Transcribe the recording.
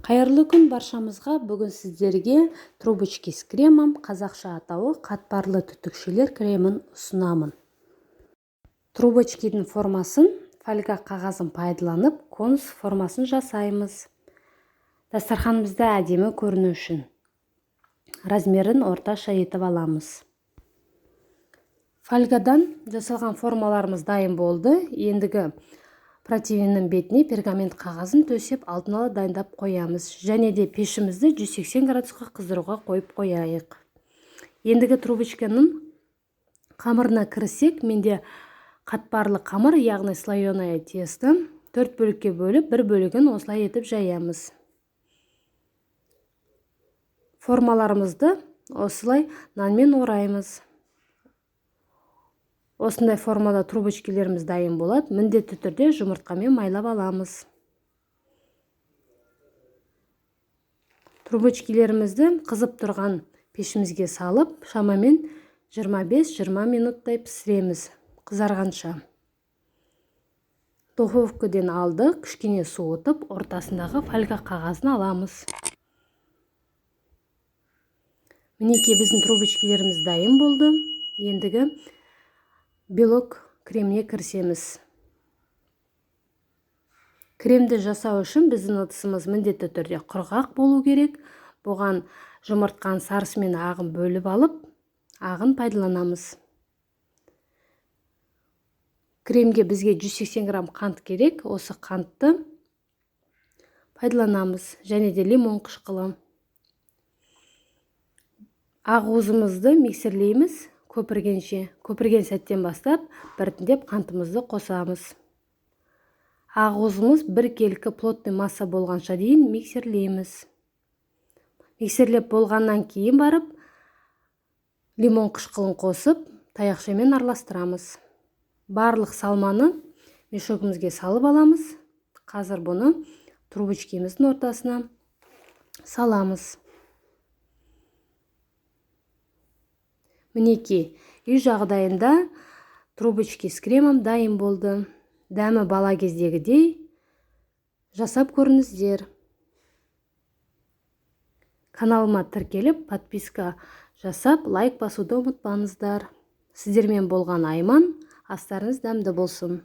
Қайырлы күн баршамызға. Бүгін сіздерге трубочки с кремом, қазақша атауы қатпарлы түтікшелер кремін ұсынамын. Трубочкидің формасын фольга қағазын пайдаланып конус формасын жасаймыз. Дастарханымызда әдемі көріну үшін размерін орташа етіп аламыз. Фольгадан жасалған формаларымыз дайын болды. Ендігі противеннің бетіне пергамент қағазын төсеп алдын ала дайындап қоямыз. Және де пешімізді 180 градусқа қыздыруға қойып қояйық. Ендігі трубочканың қамырына кірсек, менде қатпарлы қамыр, яғни слоеное тесто 4 бөлікке бөліп, бір бөлігін осылай етіп жаямыз. Формаларымызды осылай нанмен ораймыз. Осындай формада трубочкилеріміз дайын болады. Міндетті түрде жұмыртқамен майлап аламыз. Трубочкилерімізді қызып тұрған пешімізге салып, шамамен 25-20 минуттай пісіреміз, қызарғанша. Духовкадан алды, кішкене суытып, ортасындағы фольга қағазын аламыз. Мінекей біздің трубочкилеріміз дайын болды. Ендігі белок креміне кірісеміз. Кремді жасау үшін біздің ыдысымыз міндетті түрде құрғақ болу керек. Бұған жұмыртқаның сарысы мен ағын бөліп алып, ағын пайдаланамыз. Кремге бізге 180 грамм қант керек. Осы қантты пайдаланамыз. Және де лимон қышқылы. Ақуызымызды миксерлейміз. Көпірген сәттен бастап біртіндеп қантымызды қосамыз. Ақуызымыз бір келкі плотный масса болғанша дейін миксерлейміз. Миксерлеп болғаннан кейін барып, лимон қышқылын қосып, таяқшамен араластырамыз. Барлық салманы мешогімізге салып аламыз. Қазір бұны трубочкеміздің ортасына саламыз. Мінекей, үй жағдайында трубочки с кремом дайын болды. Дәмі бала кездегідей жасап көріңіздер. Каналыма тіркеліп, подписка жасап, лайк басуды ұмытпаңыздар. Сіздермен болған Айман, астарыңыз дәмді болсын.